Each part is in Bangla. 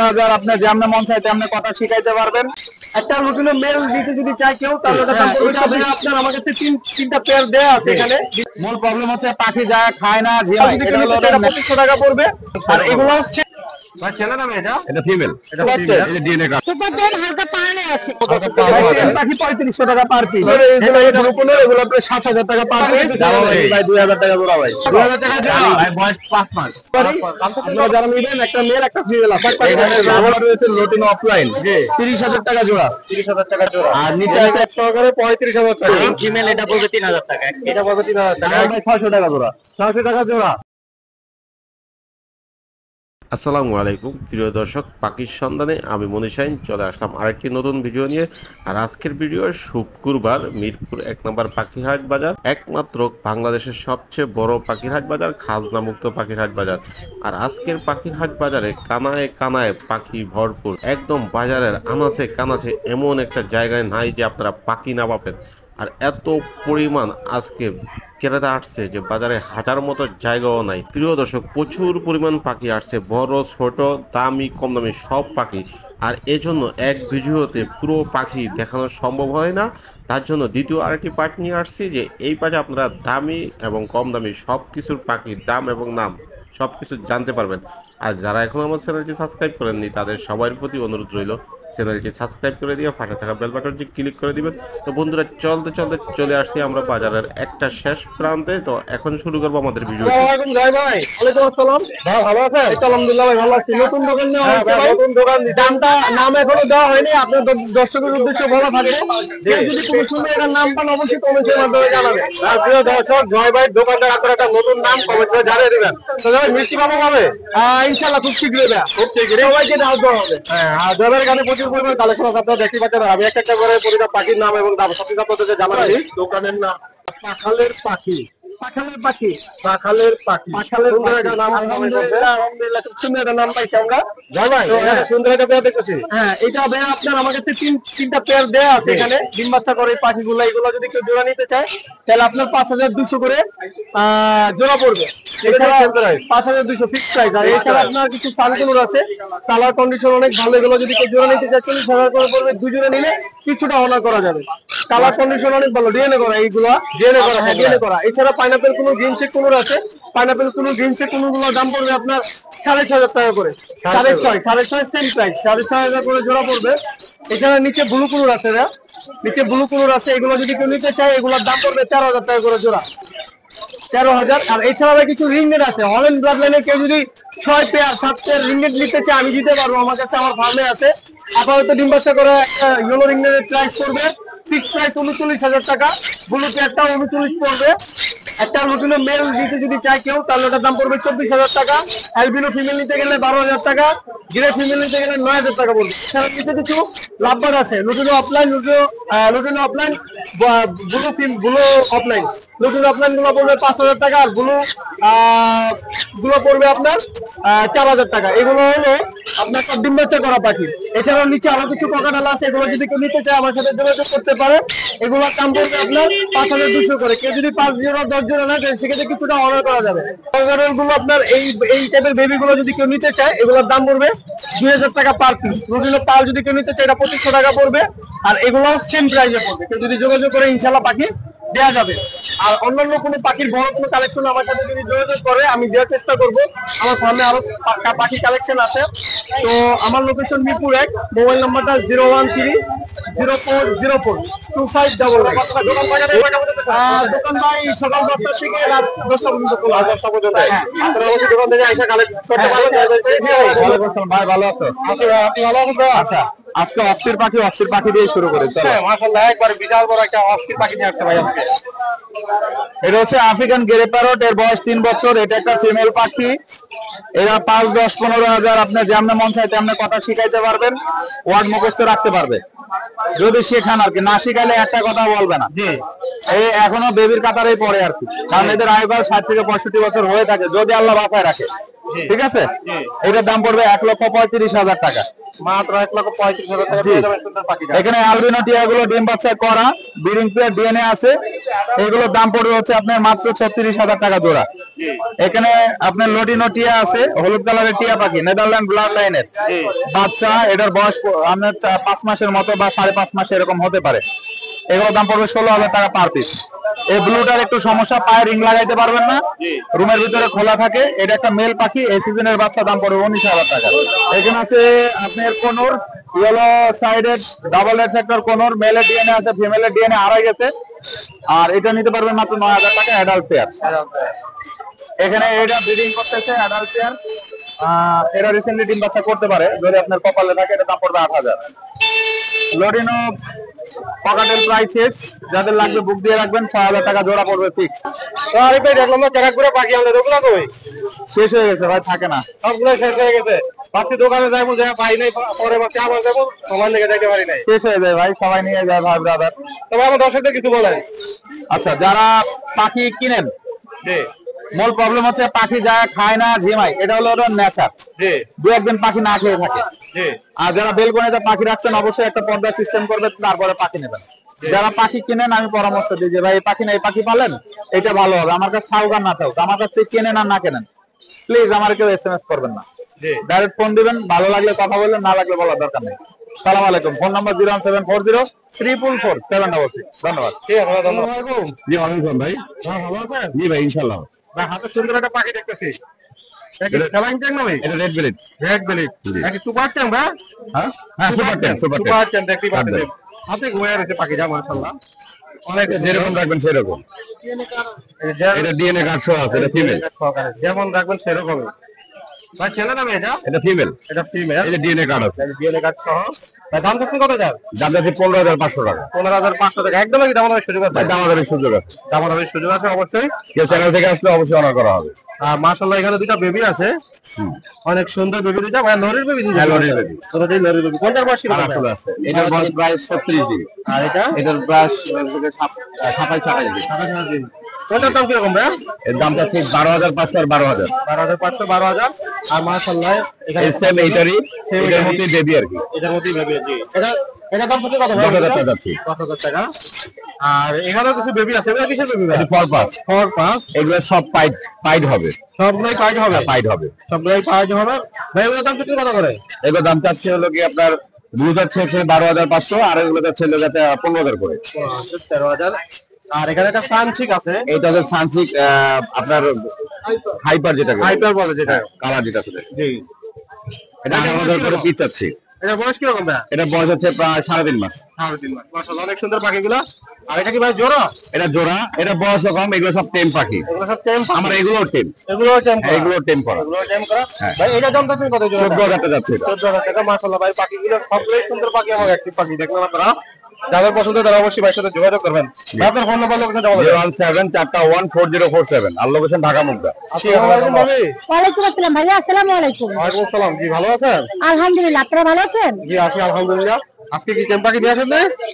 15,000 আপনি যেমন মন চাই তেমন কথা শিখাইতে পারবেন। একটা লুটিনো মেল দিতে যদি চাই কেউ তাহলে ওটা দাম পড়বে আপনার আমার কাছে তিনটা পেয়ার দেয়া আছে এখানে। মূল প্রবলেম হচ্ছে পাখি যায় খায় না ঝিমায়, এটা 2500 টাকা পড়বে। আর এগুলো ভাই ছেলে না মেয়ে? এটা ফিমেল, এটা ডিএনএ কার্ড। সুপার টেন হালকা পার্নে আছে। পাখি 3500 টাকা পার পিস। এটা রুপোনো, এগুলো আপনার 7000 টাকা পার পিস। ভাই 2000 টাকা জোড়া ভাই। 2000 টাকা জোড়া ভাই বয়স 5 মাস। আপনারা যারা নেবেন একটা মেল একটা ফিমেল আছে। এখানে রাবার রয়েছে লোটিনো অফলাইন, 30,000 টাকা জোড়া। 30,000 টাকা জোড়া। আর নিচে আছে সহকারে 35,000 টাকা। ফিমেল, এটা পড়বে 3,000 টাকা। এটা পড়বে 3,000 টাকা। ভাই 600 টাকা জোড়া। 600 টাকা জোড়া। আসসালামু আলাইকুম প্রিয় দর্শক, পাখির সন্ধানে আমি মনীষাইন চলে আসলাম আরেকটি নতুন ভিডিও নিয়ে। আর আজকের ভিডিও শুক্রবার মিরপুর 1 নম্বর পাখির হাট বাজার, একমাত্র বাংলাদেশের সবচেয়ে বড় পাখির হাট বাজার, খাজনা মুক্ত পাখির হাট বাজার। আর আজকের পাখির হাট বাজারে কানায় কানায় পাখি ভরপুর, একদম বাজারের আনাচে কানাচে এমন একটা জায়গায় নাই যে আপনারা পাখি না পাবেন। আর এত পরিমাণ আজকে ক্রেতা আসছে যে বাজারে হাঁটার মতো জায়গাও নাই। প্রিয় দর্শক, প্রচুর পরিমাণ পাখি আসছে, বড় ছোট দামি কম দামি সব পাখি। আর এজন্য এক ভিডিওতে পুরো পাখি দেখানো সম্ভব হয় না, তার জন্য দ্বিতীয় আরেকটি পার্ট নিয়ে আসছি যে এই পাশে আপনারা দামি এবং কম দামি সব কিছুর পাখির দাম এবং নাম সব কিছু জানতে পারবেন। আর যারা এখন আমার চ্যানেলটি সাবস্ক্রাইব করেননি তাদের সবার প্রতি অনুরোধ রইল চ্যানেলটি সাবস্ক্রাইব করে দিয়ে পাশে থাকা বেল বাটনটি ক্লিক করে দিবেন। তো বন্ধুরা, চলতে চলতে চলে আসছি আমরা বাজারের একটা শেষ প্রান্তে। তো এখন শুরু করবো আমাদের ভিডিও। ওয়ালাইকুম ভাই। ওয়ালাইকুম আসসালাম ভাই, ভালো আছেন? আলহামদুলিল্লাহ ভাই ভালো আছি। নতুন দোকান নেওয়া হয়েছে ভাই। নতুন দোকান, দামটা নাম এখনো দেওয়া হয়নি। আপনার দর্শকের উদ্দেশ্যে বলা থাকবে কেউ যদি কোনো শুনে এর নাম পান অবশ্যই কমেন্টের মাধ্যমে জানাবেন। আর প্রিয় দর্শক, জয় ভাই দোকানদার আপনার একটা নতুন নাম কমেন্টে জানিয়ে দিবেন। তো ভাই মিষ্টি পাবো কবে? ইনশাআল্লাহ খুব শীঘ্রই ভাই, খুব শীঘ্রই সবাইকে দাওয়াত দেওয়া হবে। হ্যাঁ, আর জয়ের এখানে প্রচুর পরিমাণ কালেকশন আছে, আপনারা দেখতে পাচ্ছেন। আমি একটা একটা করে প্রতিটা পাখির নাম এবং দাম সবকিছু আপনাদেরকে জানাচ্ছি। দোকানের নাম পাখালের পাখি। পাখালের পাখি, পাখালের পাখি, পাখালের নাম। আলহামদুলিল্লাহ খুব সুন্দর একটা নাম পাইছি আমরা। জয় ভাই সুন্দর একটা পেয়ার দেখতেছি। হ্যাঁ, এটা ভাই আপনার আমার কাছে তিনটা পেয়ার দেয়া আছে এখানে। ডিম বাচ্চা করে পাখিগুলো, এগুলো যদি কেউ জোড়া নিতে চায় তাহলে আপনার 5,200 করে জোড়া পড়বে। এছাড়া 5,200 ফিক্স প্রাইস। আর এছাড়া আপনার কিছু সানকুনুর আছে, কালার কন্ডিশন অনেক ভালো। এগুলো যদি কেউ জোড়া নিতে চায় 40,000 করে পড়বে। 2 জোড়া নিলে কিছুটা অনার করা যাবে। কালার কন্ডিশন অনেক ভালো, ডিএনএ করা। এইগুলো ডিএনএ করা, হ্যাঁ ডিএনএ করা। এছাড়া পাইনাপেল কোনো গ্রিন চেক কুনুর আছে। পাইনাপেল কোনো গ্রিন চেক কুনুরগুলোর দাম পড়বে আপনার 6,500 টাকা করে। 6,500 সেম প্রাইস, 6,500 করে জোড়া পড়বে। এছাড়া নিচে ব্লু কুনুর আছে, নিচে ব্লু কুনুর আছে। এগুলো যদি কেউ নিতে চায় এগুলোর দাম পড়বে 13,000 টাকা করে জোড়া, 13,000। আর এছাড়া কিছু রিংনেট আছে হল্যান্ড ব্লাড লাইনের। কেউ যদি 6 পেয়ার 7 পেয়ার রিংনেট নিতে চায় আমি দিতে পারবো। আমার কাছে আমার ফার্মে আছে। আপাতত ডিম বাচ্চা করে একটা ইয়েলো রিংনেটের প্রাইস পড়বে ফিক্স প্রাইস 39,000 টাকা। ব্লু পেয়ারটা 39 পড়বে। একটা লুটিনো মেল দিতে যদি চায় কেউ তাহলে ওটার দাম পড়বে 24,000 টাকা। অ্যালবিনো ফিমেল নিতে গেলে 12,000 টাকা। গ্রে ফিমেল নিতে গেলে 9,000 টাকা পড়বে। এছাড়া কিছু লাভবার আছে, lutino opaline, lutino opaline, blue offline. Lutino opaline গুলো পড়বে 5,000 টাকা। আর ব্লু গুলো পড়বে আপনার 4,000 টাকা। এগুলো হলো আপনার ডিম বাচ্চা করা পাখি। এছাড়াও নিচে আরো কিছু কোকাটাল আছে, এগুলো যদি কেউ নিতে চায় আমার সাথে যোগাযোগ করতে পারে। এগুলোর দাম পড়বে আপনার 5,200 করে। কেউ যদি 5 জোড়া 10 জোড়া না দেয় সেক্ষেত্রে কিছুটা অর্ডার করা যাবে। গুলো আপনার এই টাইপের বেবি গুলো যদি কেউ নিতে চায় এগুলোর দাম পড়বে 2,000 টাকা পার পিস। লুটিনো পাল যদি কেউ নিতে চায় এটা 2500 টাকা পড়বে। আর এগুলো সেম প্রাইসে পড়বে। কেউ যদি যোগাযোগ করে ইনশাল্লাহ পাখি দেওয়া যাবে। আর অন্যান্য কোনো পাখির বড় কোনো কালেকশন আমার সাথে যদি যোগাযোগ করে আমি দেওয়ার চেষ্টা করবো। আমার ফার্মে আরো পাখি কালেকশন আছে। তো আমার লোকেশন মিরপুর 1, মোবাইল নাম্বারটা 01304042599। দোকান ভাই সকাল 10টা থেকে রাত 10টা পর্যন্ত খোলা, 10টা পর্যন্ত। আপনারা অবশ্যই দোকান থেকে এসে কালেক্ট করতে পারবেন। ভাই ভালো আছো? আপনি ভালো আছেন? আচ্ছা, আজকে অস্থির পাখি দিয়ে শুরু করি। হ্যাঁ মাশাআল্লাহ, একবার বিশাল বড় একটা অস্থির পাখি নিয়ে আসছে ভাই আজকে। এটা হচ্ছে আফ্রিকান গ্রে প্যারট, এর বয়স 3 বছর। এটা একটা ফিমেল পাখি। এরা 5, 10, 15,000 আপনি যেমন মন চাই তেমন কথা শিখাইতে পারবেন, ওয়ার্ড মুখস্থ রাখতে পারবে যদি শেখান আর কি। না শিখাইলে একটা কথা বলবে না। এই এখনো বেবির কাতারেই পড়ে আর কি, কারণ এদের আয়ুকাল 60 থেকে 65 বছর হয়ে থাকে যদি আল্লাহ বাঁচায় রাখে। ঠিক আছে, এটার দাম পড়বে 1,35,000 টাকা। মাত্র 1,35,000 টাকা পেয়ে যাবেন সুন্দর পাখিটা। এখানে অ্যালবিনো টিয়া গুলো ডিম বাচ্চা করা, ব্রিডিং পেয়ার ডিএনএ আছে, এগুলোর দাম পড়বে হচ্ছে আপনার মাত্র 36,000 টাকা জোড়া। এখানে আপনার লটিনো টিয়া আছে, হলুদ কালারের টিয়া পাখি, নেদারল্যান্ড ব্লাড লাইনের বাচ্চা, এটার বয়স আপনার 5 মাসের মতো বা 5.5 মাস এরকম হতে পারে। এগুলোর দাম পড়বে 16,000 টাকা পার পিস। এই ব্লুটার একটু সমস্যা, পায়ে রিং লাগাইতে পারবেন না, রুমের ভিতরে খোলা থাকে। এটা একটা মেল পাখি, এই সিজনের বাচ্চা, দাম পড়বে 19,000 টাকা। এখানে আছে আপনার কোনর, yellow sided double reflector কোনর, মেলের DNA আছে, ফিমেলের ডিএনএ হারাই গেছে, আর এটা নিতে পারবেন মাত্র 9,000 টাকা অ্যাডাল্ট পেয়ার। এখানে এটা ব্রিডিং করতেছে অ্যাডাল্ট পেয়ার, এটা রিসেন্টলি ডিম বাচ্চা করতে পারে যদি আপনার কপালে থাকে, এটা দাম পড়বে 8,000। লটিনো পকাটেল প্রাইস শেষ, যাদের লাগবে বুক দিয়ে রাখবেন, 6,000 টাকা জোড়া পড়বে ফিক্স। আরে ভাই দেখলাম না ক্যারাক করে পাখি আমাদের ওগুলো কই? শেষ হয়ে গেছে ভাই, থাকে না, সবগুলো শেষ হয়ে গেছে। বাকি দোকানে যাইবো, যা পাই নাই, পরে বাকি আবার যাবো, সময় লেগে যাইতে পারি নাই, শেষ হয়ে যায় ভাই, সবাই নিয়ে যায় ভাই ব্রাদার। তবে আমার দর্শকদের কিছু বলেন। আচ্ছা, যারা পাখি কিনেন, জি মূল প্রবলেম হচ্ছে পাখি যায় খায় না, ঝিমায়, এটা হলো ওর নেচার। জি দু একদিন পাখি না খেয়ে থাকে। জি আর যারা বেলকনিতে পাখি রাখছেন, অবশ্যই একটা পর্দা সিস্টেম করবে, তারপরে পাখি নেবেন। যারা পাখি কিনেন, আমি পরামর্শ দিই যে ভাই এই পাখি না, এই পাখি পালেন, এটা ভালো হবে। আমার কাছে থাকুক আর না থাকুক, আমার কাছ থেকে কেনেন আর না কেনেন, প্লিজ আমার কেউ SMS করবেন না, ডাইরেক্ট ফোন দিবেন, ভালো লাগলে কথা বললেন, না লাগলে বলার দরকার নেই। সালাম আলাইকুম। ফোন নাম্বার 01740 ধন্যবাদ। ঠিক আছে, ধন্যবাদ। জি ওয়ালাইকুম ভাই। ভালো আছেন জি ভাই, ইনশাআল্লাহ। ভাই? হাতে সুন্দর একটা পাখি দেখতেছি, খেলাইন ট্যাং না ভাই? এটা রেড বেলিট। রেড বেলিট নাকি সুপার ট্যাং? ভাই হ্যাঁ হ্যাঁ, super ten, super ten. Super ট্যাং দেখতে পাচ্ছেন, হাতে ঘুরে রয়েছে পাখিটা, মাশাআল্লাহ অনেক যেরকম রাখবেন সেরকম। এটা ডিএনএ কার্ড সহ আছে, এটা ফিমেল। যেমন রাখবেন সেরকমই। ভাই ছেলে না মেয়ে? এটা ফিমেল, এটা ফিমেল, এটা ডিএনএ কার্ড আছে। ডিএনএ কার্ড সহ। ভাই দাম কত যার? দাম যাচ্ছে 15,500 টাকা। 15,500 টাকা। একদম কি দামাদামি সুযোগ আছে? দামাদামির সুযোগ আছে, দামাদামির সুযোগ আছে অবশ্যই। কেউ চ্যানেল থেকে আসলে অবশ্যই অনার করা হবে। আর মাশাআল্লাহ এখানে দুটো বেবি আছে, অনেক সুন্দর বেবি দুটো। ভাই লরির বেবি? হ্যাঁ, লরির বেবি। দুটোই লরির বেবি। কোনটার বয়স কি আসলে আছে, এটার বয়স প্রায় 36 দিন, আর এটা এটার বয়স 27-28 দিন। 27 দিন। কোনটার দাম কিরকম ভাই? এর দাম যাচ্ছে 12,500 আর 12,000। 12,500 12,000। আর মাশাআল্লাহ এখানে সেম এইটারই, এটার মধ্যে বেবি আর কি। এটার মধ্যেই বেবি। জি, এটা দাম কত? 10,000 টাকা যাচ্ছে। 10,000 টাকা। আর এখানে কিছু বেবি আছে, এগুলো কিসের বেবি? এটা ফরপাস। ফরপাস। এগুলো সব পাইড হবে, সবগুলোই পাইড হবে? পাইড হবে, সবগুলোই পাইড হবে। ভাই এগুলোর দাম কত করে? এগুলোর দাম চাচ্ছে হলো কি আপনার ব্লু যাচ্ছে 12,500, আর এগুলো যাচ্ছে 15,000 করে। 13,000। আর এখানে একটা সানচিক আছে, এটা হচ্ছে সানসিক, আপনার হাইপার, যেটা হাইপার বলে, যেটা কালার যেটা আছে। জি, এটা 18,000 করে পিস চাচ্ছি। এটা বয়স কিরকম ভাই? এটা বয়স হচ্ছে প্রায় 3.5 মাস। 3.5 মাস। মাশাআল্লাহ অনেক সুন্দর পাখিগুলো। আর এটা কি ভাই জোড়া? এটা জোড়া, এটা বয়স কম, এগুলো সব টেম পাখি। এগুলো সব টেম? আমার এগুলো টেম, এগুলো টেম করা? এগুলো টেম করা। এগুলো টেম করা। হ্যাঁ। ভাই এটা দাম তুমি কত জোড়া? 14,000 টাকা যাচ্ছে এটা। 14,000 টাকা। মাশাআল্লাহ ভাই পাখিগুলো সবগুলোই সুন্দর পাখি, আমার অ্যাক্টিভ পাখি। দেখলাম আপনারা, যাদের পছন্দ তারা অবশ্যই ভাইয়ের সাথে যোগাযোগ করবেন। আপনার ফোন নাম্বার লোকেশন জমা দেবেন। 017414047, আর লোকেশন ঢাকা মুগদা। আসসালামু আলাইকুম ভাবি। ওয়ালাইকুম আসসালাম ভাইয়া, আসসালামু আলাইকুম। ওয়ালাইকুম আসসালাম। জি ভালো আছেন? আলহামদুলিল্লাহ, আপনারা ভালো আছেন? জি আছি আলহামদুলিল্লাহ। আজকে কি টেম পাখি নিয়ে আসেন?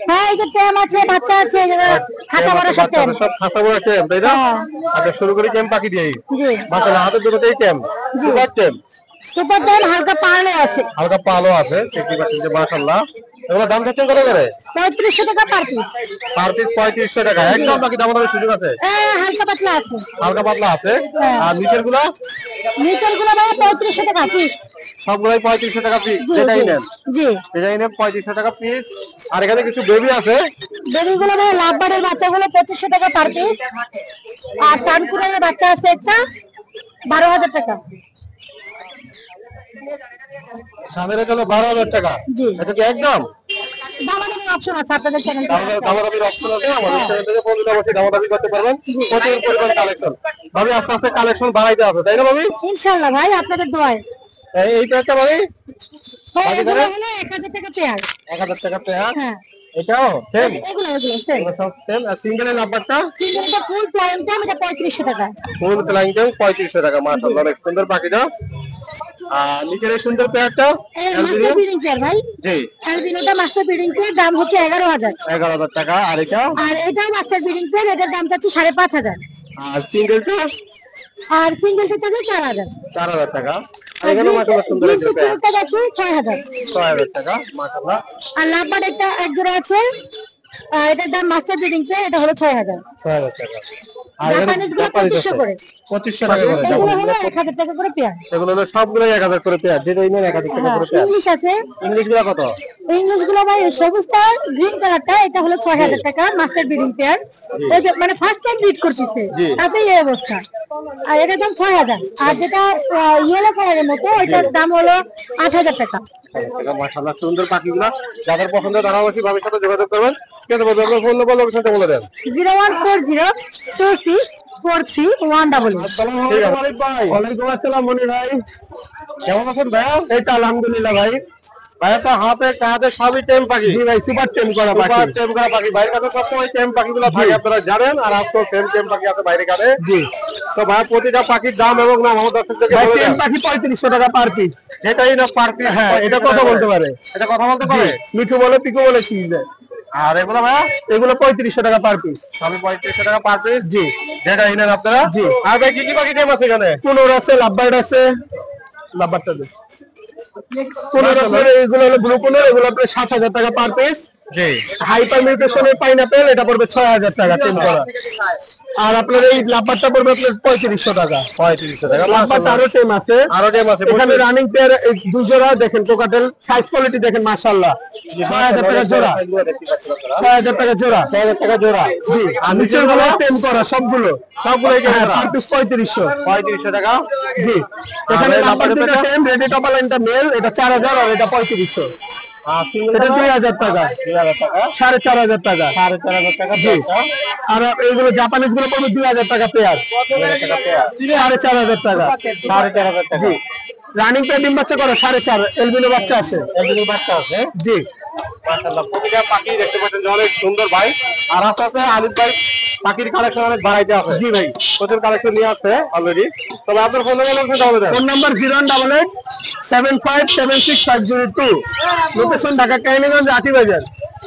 হ্যাঁ, এই যে টেম আছে, বাচ্চা আছে, খাঁচা বড় সব টেম। সব খাসা বড় টেম, তাই না? হ্যাঁ। আচ্ছা শুরু করি টেম পাখি দিয়েই। জি মাশাআল্লাহ হাতে দুটোতেই টেম। জি। সুপার টেম, সুপার টেম, হালকা পার্লে আছে। হালকা পালো আছে, দেখতে পাচ্ছেন যে মাশাআল্লাহ। এগুলো দাম চাচ্ছেন কত করে? 3500 টাকা পার পিস। পার পিস 3500 টাকা। একদম বাকি দামাদামি সুযোগ আছে? হালকা পাতলা আছে। হালকা পাতলা আছে। হ্যাঁ। আর নিচের গুলো? নিচের গুলো ভাইয়া 3500 টাকা পিস। সবগুলাই 3500 টাকা পিস। জি এটাই জি নেন, জি। এটাই নেন 3500 টাকা পিস। আর এখানে কিছু বেবি আছে, বেবি গুলো ভাইয়া লাভবারের বাচ্চাগুলো 2500 টাকা পার পিস। আর সানকুরারের বাচ্চা আছে একটা, 12,000 টাকা। সামনের হলো 12,000 টাকা। জি। এটা কি একদম দামাদামির অপশন আছে আপনাদের চ্যানেল থেকে। দামাদামির অপশন আছে? আমাদের চ্যানেল থেকে ফোন দিলে অবশ্যই দামাদামি করতে পারবেন। প্রচুর পরিমাণ কালেকশন। ভাবি আস্তে আস্তে কালেকশন বাড়াইতে হবে, তাই না ভাবি? ইনশাআল্লাহ ভাই, আপনাদের দোয়ায়। এই প্যাকটা ভাবি হ্যাঁ, বাকি এগুলো করে? হলো 1000 টাকা পেয়ার। 1000 টাকা পেয়ার। হ্যাঁ, এটাও সেম? এগুলো same। এগুলো সব সেম। আর সিঙ্গেলের নাম্বারটা? সিঙ্গেলটা ফুল প্লাইন দাম, এটা 3500 টাকা। ফুল ফ্লাইং টাইম 3500 টাকা। মাশাআল্লাহ অনেক সুন্দর পাখিটা। আর নিচের এই সুন্দর পেয়ারটা? এই মাস্টার ব্রিডিং পেয়ার ভাই। জি, অ্যালবিনোটা মাস্টার ব্রিডিং পেয়ার, দাম হচ্ছে 11,000। 11,000 টাকা। আর এটা? আর এটাও মাস্টার ব্রিডিং পেয়ার, এটার দাম চাচ্ছি 5,500। আর সিঙ্গেলটা? আর সিঙ্গেলটা থাকে 4000। 4000 টাকা। আর এখানে মাশাআল্লাহ সুন্দর একটা পেয়ার। এটা আছে 6000। 6000 টাকা মাশাআল্লাহ। আর লাভবার্ড একটা এক জোড়া আছে, এটার দাম মাস্টার ব্রিডিং পেয়ার, এটা হলো 6000। 6000 টাকা। আর জাপানিজ গুলো 2500 করে। 2500 টাকা করে। এগুলো হলো 1000 টাকা করে পেয়ার। এগুলো হলো সবগুলো 1000 করে পেয়ার, যেটা ইনের 1000 টাকা করে পেয়ার। ইংলিশ আছে, ইংলিশ গুলো কত? ইংলিশ গুলো ভাই সবুজটা গ্রিন কালারটা, এটা হলো 6000 টাকা মাস্টার ব্রিডিং পেয়ার। ওই যে মানে ফার্স্ট টাইম ব্রিড করতেছে, তাতে এই অবস্থা। আর এটার দাম 6000। আর যেটা ইয়েলো কালারের মতো, ওইটার দাম হলো 8000 টাকা। মাশাআল্লাহ সুন্দর পাখিগুলো, যাদের পছন্দ তারা অবশ্যই ভাবির সাথে যোগাযোগ করবেন। কেন বলবেন আপনার ফোন নম্বর লোকেশনটা বলে দেন। 01402643188। আসসালামু আলাইকুম আলিফ ভাই। ওয়ালাইকুম আসসালাম মনির ভাই, কেমন আছেন ভাইয়া? এই তো আলহামদুলিল্লাহ ভাই। ভাইয়া তো হাতে কাঁধে সবই টেম পাখি। জি ভাই, সুপার টেম করা পাখি। সুপার টেম করা পাখি। ভাইয়ের কাছে সবসময় টেম পাখিগুলো থাকে, আপনারা জানেন। আর আজকেও টেম পাখি আছে বাইরে কাছে। জি। তো ভাই প্রতিটা পাখির দাম এবং নাম আমাদের দর্শকদেরকে বলে দেন। টেম পাখি 3500 টাকা পার পিস। এটাই না পার পিস? হ্যাঁ, এটা কথা বলতে পারে। এটা কথা বলতে পারে। মিঠু বলে, পিকো বলে, চিজ দেয়। আর এগুলো ভাইয়া? এগুলো 3500 টাকা পার পিস। সবই 3500 টাকা পার পিস। জি। যেটা ইনেন আপনারা। জি। আর ভাই কি কি পাখি টেম আছে এখানে? কোনোর আছে, লাভবার্ড আছে। লাভবার্ডটা দে। এগুলো হলো ব্লু কোনোর, এগুলো আপনার 7000 টাকা পার পিস। জি। হাইপার মিউটেশনের পাইনাপেল, এটা পড়বে 6000 টাকা টেম করা। আর আপনার এই লাভবার্ডটা পড়বে আপনার 3500 টাকা। 3500 টাকা। লাভবার্ড আরো টেম আছে। আরো টেম আছে। এখানে রানিং পেয়ার দুই জোড়া দেখেন, কোকাটেল সাইজ কোয়ালিটি দেখেন মাশাআল্লাহ। 6000 টাকা জোড়া। 6000 টাকা জোড়া। 6000 টাকা জোড়া। জি। আর নিচের গুলো টেম করা সবগুলো এখানে পার পিস 3500। 3500 টাকা। জি। এখানে লাভবার্ডটা টেম, রেডি টপ লাইনটা মেল, এটা 4000 আর এটা 3500। এটা 2000 টাকা। 2000 টাকা। 4500 টাকা। 4500 টাকা। জি। আর এইগুলো জাপানিজ গুলো পড়বে 2000 টাকা পেয়ার। 4500 টাকা। 4500 টাকা। জি। রানিং পেয়ার ডিম বাচ্চা করে 4.5, এলবিনো বাচ্চা আছে। এলবিনো বাচ্চা আছে। জি। মাশাআল্লাহ প্রতিটা পাখি দেখতে পাচ্ছেন যে অনেক সুন্দর ভাই। আর আস্তে আস্তে আলিফ ভাই পাখির কালেকশন অনেক বাড়াইতে আছে। জি ভাই, প্রচুর কালেকশন নিয়ে আসছে অলরেডি। তবে আপনার ফোন নাম্বার বলে দেন। Phone number 01887576502। লোকেশন ঢাকা কাহিনীগঞ্জ আটিবাজার।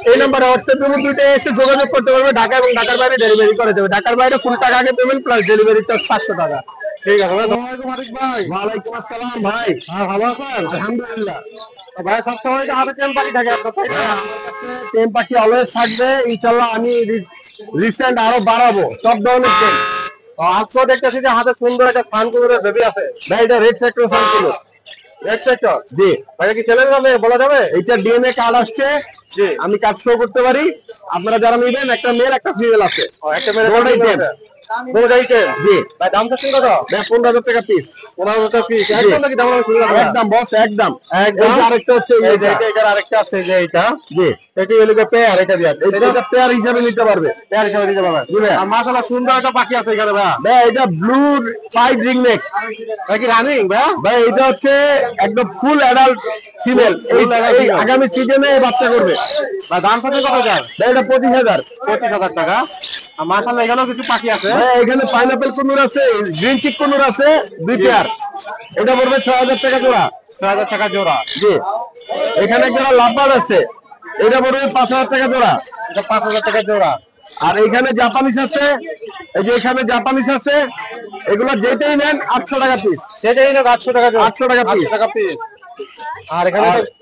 এই নাম্বারে হোয়াটসঅ্যাপ পেমেন্ট দুইটাই এসে যোগাযোগ করতে পারবে। ঢাকা এবং ঢাকার বাইরে ডেলিভারি করে দেবে। ঢাকার বাইরে ফুল টাকা আগে পেমেন্ট প্লাস ডেলিভারি চার্জ 500 টাকা। ঠিক আছে ভাই। আসসালামু আলাইকুম আরিফ ভাই। ওয়ালাইকুম আসসালাম ভাই। হ্যাঁ, ভালো আছেন? আলহামদুলিল্লাহ। ভাই সবসময় তো হাতে টেম পাখি থাকে আপনার, তাই না? আমার কাছে টেম পাখি অলওয়েজ থাকবে ইনশাআল্লাহ। আমি রিসেন্ট আরো বাড়াবো সব ধরনের টেম। আজকেও দেখতেছি যে হাতে সুন্দর একটা সানকুলোরের বেবি আছে। ভাই এটা রেড সেক্টর সানকুলোর। Red factor? জি। ভাই কি ছেলে যাবে বলা যাবে? এটা ডিএনএ কার্ড আসছে। জি। আমি কার্ড শো করতে পারি। আপনারা যারা নেবেন, একটা মেল একটা ফিমেল আছে। একটা মেল একটা জি। ভাই দাম কত? 15000 টাকা পিস। 15000 টাকা পিস। একদম নাকি দাম শুরু করব? একদম বস, একদম। একদম। আরেকটা হচ্ছে এই যে এটার আরেকটা আছে যে এটা। জি। এটা হলো পেয়ার, এটা দিয়া। এটা পেয়ার হিসাবে নিতে পারবে। পেয়ার হিসাবে নিতে পারবে। জি ভাই। আর মাশাআল্লাহ সুন্দর একটা পাখি আছে এখানে ভাই। ভাই এটা ব্লু পাইড রিং নেক। ভাই কি রানিং ভাই? ভাই এটা হচ্ছে একদম ফুল অ্যাডাল্ট ফিমেল। এই আগামী সিজনে বাচ্চা করবে। ভাই দাম কত যায়? ভাই এটা 25000। 25000 টাকা। আর মাশাআল্লাহ এখানেও কিছু পাখি আছে। হ্যাঁ, এখানে পাইনাপল কোনুর আছে, গ্রিন চিক কোনুর আছে, দুই পেয়ার। এটা পড়বে 6000 টাকা জোড়া। 6000 টাকা জোড়া। জি। এখানে একটা লাভবার্ড আছে, এটা পড়বে 5000 টাকা জোড়া। এটা 5000 টাকা জোড়া। আর এখানে জাপানিজ আছে, এই যে এখানে জাপানিজ আছে, এগুলো যেটাই নেন 800 টাকা পিস। যেটাই নেন 800 টাকা জোড়া। 800 টাকা পিস। 800 টাকা পিস। আর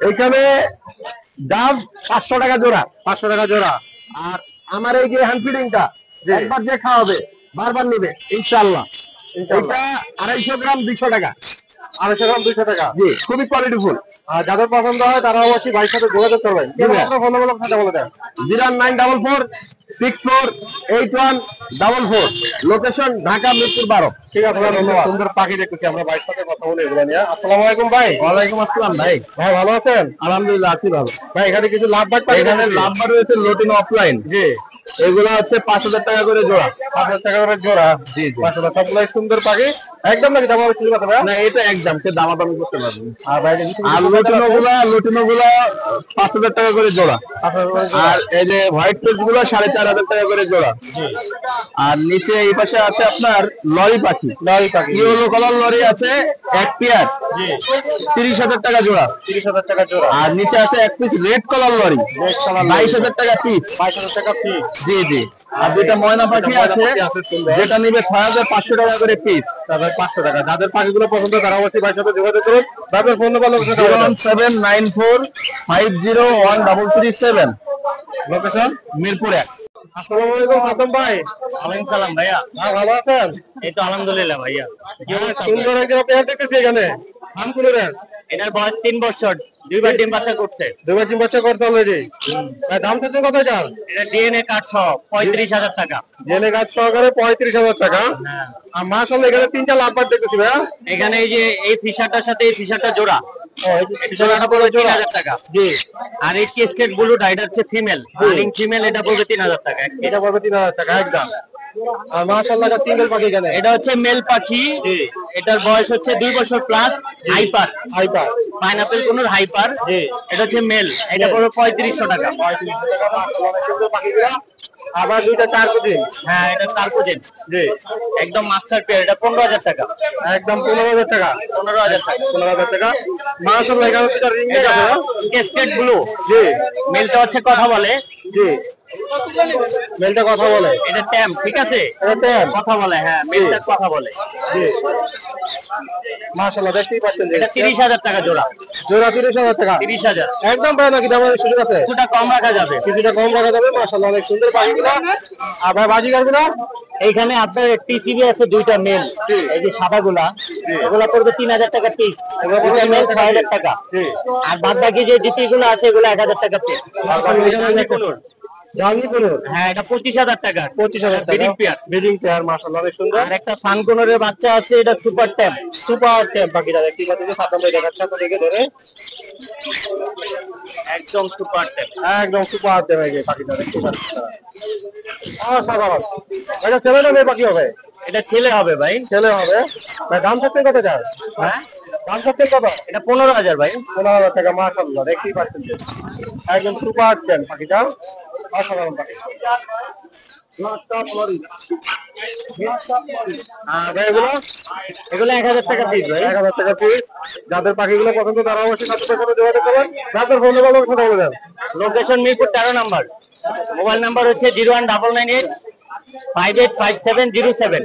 এখানে ডাব 500 টাকা জোড়া। 500 টাকা জোড়া। আর আমার এই যে হ্যান্ড ফিডিংটা একবার যে খাওয়াবে বারবার নেবে ইনশাআল্লাহ। এটা 250 গ্রাম 200 টাকা। 250 গ্রাম 200 টাকা। জি, খুবই কোয়ালিটিফুল। আর যাদের পছন্দ হয় তারা অবশ্যই ভাইয়ের সাথে যোগাযোগ করবেন। আপনার ফোন নাম্বার কথা বলে দেন। 09446481444। লোকেশন ঢাকা মিরপুর 12। ঠিক আছে, ধন্যবাদ। সুন্দর পাখি দেখতেছি আমরা, ভাইয়ের সাথে কথা বলে এগুলো নিয়ে। আসসালামু আলাইকুম ভাই। ওয়ালাইকুম আসসালাম ভাই। ভাই ভালো আছেন? আলহামদুলিল্লাহ আছি ভালো। ভাই এখানে কিছু লাভবার্ড পাখি, এখানে লাভবার্ড রয়েছে লোটিনো অফলাইন। জি। এগুলো হচ্ছে 5000 টাকা করে জোড়া। 5000 টাকা করে জোড়া। জি জি। মাশাআল্লাহ সবগুলাই সুন্দর পাখি। একদম নাকি দাম শুরু করতে হবে? না, এটা একদম কে দামাদামি করতে পারবেন। আর বাইরে আর লোটিনো গুলো 5000 টাকা করে জোড়া। আর এই যে হোয়াইট পেজ গুলো 4500 টাকা করে জোড়া। জি। আর নিচে এই পাশে আছে আপনার লরি পাখি। লরি পাখি ইয়েলো কালার লরি আছে এক পেয়ার। জি। 30000 টাকা জোড়া। 30000 টাকা জোড়া। আর নিচে আছে এক piece red colour lorry. Red colour 22000 টাকা পিস। 22000 টাকা পিস। জি জি। আর দুইটা ময়না পাখি আছে, যেটা নিবে 6500 টাকা করে পিস। 6500 টাকা। যাদের পাখিগুলো পছন্দ তারা অবশ্যই ভাইয়ের সাথে যোগাযোগ করুন। তারপর phone number location 01794501337। Location Mirpur 1। আসসালামু আলাইকুম হাতম ভাই। ওয়ালাইকুম সালাম ভাইয়া। ভালো আছেন? এই তো আলহামদুলিল্লাহ ভাইয়া। সুন্দর একটা পেয়ার দেখতেছি এখানে। নাম কি নেবেন? এটার বয়স 3 বছর, দুইবার ডিম বাচ্চা করছে। দুবার তিন বাচ্চা করতে অলরেডি। ভাই দাম চাচ্ছেন কত চান? এটা ডিএনএ কার্ড সহ 35,000 টাকা। জেনে গাছ সহকারে 35,000 টাকা। আর মাশাআল্লাহ এখানে তিনটা লাভবার দেখতেছি ভাইয়া। এখানে এই যে এই ফিশারটার সাথে এই ফিশারটা জোড়া, এই জোড়াটা পড়বে 3,000 টাকা। জি। আর এই কেসকেট ব্লুটা এটা হচ্ছে ফিমেল, রানিং ফিমেল, এটা পড়বে 3,000 টাকা। এটা পড়বে 3,000 টাকা একদম। আর মাশাআল্লাহ এটা সিঙ্গেল পাখি এখানে। এটা হচ্ছে মেল পাখি, এটার বয়স হচ্ছে 2 বছর প্লাস, হাইপার হাইপার পাইনাপেল কোনোর হাইপার। এটা হচ্ছে মেল, এটা পড়বে 3500 টাকা। 3500 টাকা মাশাআল্লাহ অনেক সুন্দর পাখিগুলো। আবার দুইটা চার কোটি। হ্যাঁ, এটা তারপোজেন, জি। একদম মাস্টার পেয়ার, এটা 15,000 টাকা। একদম 15,000 টাকা। 15,000 টাকা। 15,000 টাকা। মাশাআল্লাহ এখানে দুইটা রিং নেক আছে না? কেসকেট ব্লু, জি মেলটা হচ্ছে কথা বলে, জি। মেলটা কথা বলে। এটা ট্যাম, ঠিক আছে, এটা ট্যাম। কথা বলে, হ্যাঁ মেলটা কথা বলে। জি। মাশাআল্লাহ দেখতেই পাচ্ছেন যে এটা 30,000 টাকা জোড়া। জোড়া 30,000 টাকা। 30,000 একদম পায় নাকি দামের সুযোগ আছে? কিছুটা কম রাখা যাবে। কিছুটা কম রাখা যাবে। মাশাআল্লাহ অনেক সুন্দর পাখিগুলো। আর ভাই বাজিগারগুলো? এইখানে আপনার টিসিবি আছে দুইটা মেল, এই যে সাদাগুলা, এগুলা পড়বে 3,000 টাকা পিস, দুইটা মেল 6,000 টাকা। আর বাদ বাকি যে জিপি গুলো আছে এগুলো 1,000 টাকা পিস। জানি কোন? হ্যাঁ, এটা 25,000 টাকা। 25,000 টাকা। Breeding pair. ব্রিডিং পেয়ার মাশাআল্লাহ অনেক সুন্দর। আর একটা সানকোনরের বাচ্চা আছে, এটা সুপার ট্যাম। সুপার ট্যাম পাখিটা দেখতেই পাচ্ছেন যে সাতম ভাই দেখাচ্ছে আপনাদেরকে ধরে। একদম সুপার ট্যাম। একদম সুপার ট্যাম এই যে পাখিটা দেখতে পাচ্ছেন। অসাধারণ। এটা ছেলে না মেয়ে পাখি হবে? এটা ছেলে হবে ভাই। ছেলে হবে। ভাই দাম থাকতে কত চান? হ্যাঁ, দাম থাকতে কত? এটা 15,000 ভাই। 15,000 টাকা মাশাআল্লাহ দেখতেই পাচ্ছেন যে একদম সুপার ট্যাম পাখিটা। অসাধারণ পাখি। আর ভাই এগুলো? এগুলো 1,000 টাকা পিস ভাই। 1,000 টাকা পিস। যাদের পাখিগুলো পছন্দ তারা অবশ্যই সাথে সাথে যোগাযোগ করবেন। তাদের ফোন নাম্বার কথা বলে দেন। লোকেশন মিরপুর 13 নাম্বার, মোবাইল নাম্বার হচ্ছে 01998 585707।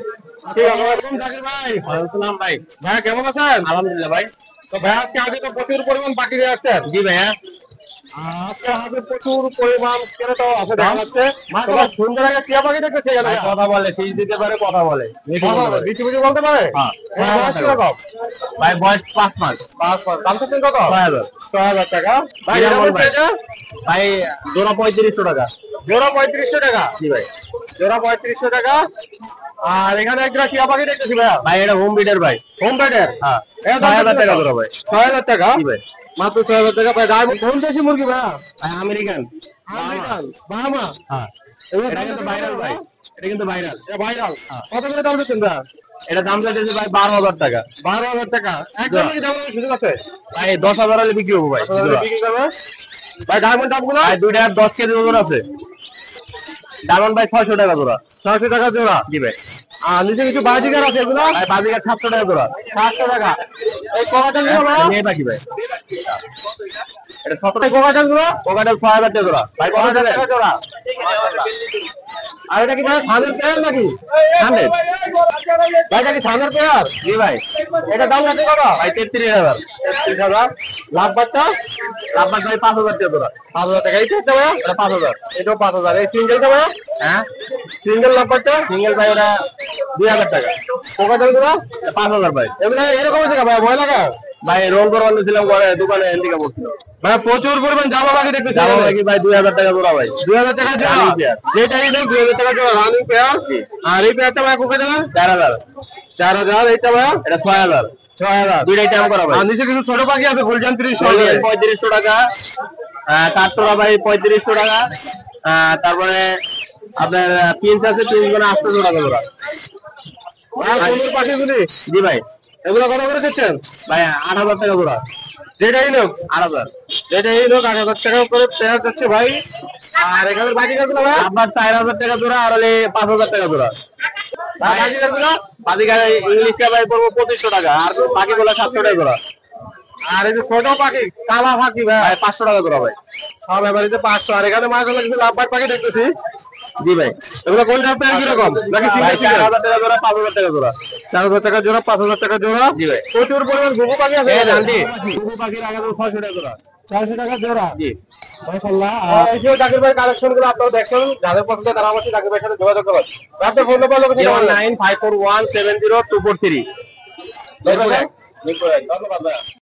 ঠিক আছে ওয়েলকাম জাকির ভাই। আসসালাম ভাই। ভাই কেমন আছেন? আলহামদুলিল্লাহ ভাই। তো ভাই আজকে আগে তো প্রচুর পরিমাণ পাখি দিয়ে আসছেন। জি ভাইয়া। আজকে আগে প্রচুর পরিমাণ কেন তো আছে দেখা যাচ্ছে। মাশাআল্লাহ সুন্দর একটা টিয়া পাখি দেখতেছি এখানে। কথা বলে, শীষ দিতে পারে, কথা বলে। বিচি বিচি বলতে পারে? হ্যাঁ। বয়স কিরকম? ভাই বয়স 5 মাস। 5 মাস। দাম থাকতেন কত? 6,000। 6,000 টাকা। ভাই বিরামল এরকম ভাই। পেয়েছে? ভাই জোড়া 3500 টাকা। জোড়া 3500 টাকা। জি ভাই। জোড়া 3500 টাকা। আর এখানে একটা টিয়া পাখি দেখতেছি ভাইয়া। ভাই এটা হোম বিডার ভাই। হোম প্যাডের? হ্যাঁ। এর দাম 6,000 টাকা জোড়া ভাই। 6,000 টাকা। জি ভাই। মাত্র 6,000 টাকা। ভাই ডায়মন্ড কোন দেশি মুরগি ভাইয়া? ভাই আমেরিকান। American Bahama. হ্যাঁ। এটা কিন্তু ভাইরাল ভাই। এটা কিন্তু ভাইরাল। এটা ভাইরাল। কত করে দাম দিচ্ছেন ভাইয়া? এটা দাম চাইছে ভাই 12,000 টাকা। 12,000 টাকা। একদম কি দাম সুযোগ আছে? ভাই 10,000 হলে বিক্রি হবো ভাই। বিক্রি করবে? ভাই ডায়মন্ড দামগুলো? ভাই দুইটা 10 কেজি ওজন আছে। ডায়মন্ড ভাই 600 টাকা জোড়া। 600 টাকা জোড়া। জি ভাই। আর নিচে কিছু বাজিকার আছে এগুলো? ভাই বাজিকার 700 টাকা জোড়া। 700 টাকা। এই কোকাটাল গুলো ভাই? মেয়ে পাখি ভাই। এটা 17 এই কোকাটাল গুলো? কোকাটেল 6,000 টাকা জোড়া। ভাই কত 6,000 টাকা টাকা জোড়া। আর এটা কি ভাই সানের পেয়ার নাকি? 100? ভাই এটা কি সানের পেয়ার? জি ভাই। এটা দাম কত কত? ভাই 33,000। 33,000। লাভ বাচ্চা? আপনার ভাই 5,000 টাকা জোড়া। 5,000 টাকা। এইটা কত ভাই? এটা 5,000। এটাও 5,000। এই সিঙ্গেলটা ভাই? হ্যাঁ। সিঙ্গেল লাভ বাচ্চা? সিঙ্গেল ভাই ওটা 2,000 টাকা। কোকাটাল গুলো? 5,000 ভাই। এগুলো এরকম আছে ভাই ভয় লাগা? ভাই রোল করবার ছিলাম ঘরে দোকানে এন্ডিকা বসছিল। ভাই প্রচুর পরিমাণ জামা পাখি দেখতেছি। জামা পাখি ভাই 2,000 টাকা জোড়া ভাই। 2,000 টাকা জোড়া। Running pair. যেটাই নেই 2,000 টাকা জোড়া রানিং পেয়ার। আর এই পেয়ারটা ভাই কোকা টাকা? 4,000। 4,000। এইটা ভাই? এটা 6,000। 6,000। দুইটাই টাইম করা ভাই। আর নিচে কিছু ছোট পাখি আছে ফুলজান 30 3500 টাকা। কাঠটোরা ভাই 3500 টাকা। তারপরে আপনার পিন্স আছে, পিন্স মানে 800 টাকা জোড়া। আর কোন পাখিগুলি? জি ভাই। এগুলো কত করে দিচ্ছেন? ভাই 8,000 টাকা জোড়া। যেটাই লোক 8,000। যেটাই লোক 8,000 টাকা করে পেয়ার যাচ্ছে ভাই। আর এখানে বাজিকারগুলো ভাই? আপনার 4,000 টাকা জোড়া আর হলে 5,000 টাকা জোড়া। আর বাজিকারগুলো? বাদিকা ইংলিশটা ভাই পড়বো 2500 টাকা আর বাকিগুলো 700 টাকা জোড়া। আর এই যে ছোট পাখি কালা পাখি ভাই ভাই 500 টাকা জোড়া ভাই। সব এবারে 500। আর এখানে মাছ হলো কিছু লাভবার পাখি দেখতেছি। জি ভাই, এগুলো কোনটার প্রাইস কিরকম? নাকি ভাই সিঙ্গেল 4000 টাকা জোড়া, 5000 টাকা জোড়া। 4000 টাকা জোড়া, 5000 টাকা জোড়া। জি ভাই। প্রচুর পরিমাণ ঘুঘু পাখি আছে আন্টি। ঘুঘু পাখির আগে তো 600 টাকা জোড়া। 400 টাকা জোড়া। জি। মাশাআল্লাহ। এই যে জাকির ভাই কালেকশন গুলো আপনারা দেখছেন, যাদের পছন্দ তারা অবশ্যই জাকির ভাইয়ের সাথে যোগাযোগ করবেন। আপনার ফোন নাম্বার লোকেশন 09541702443। ধন্যবাদ ভাই।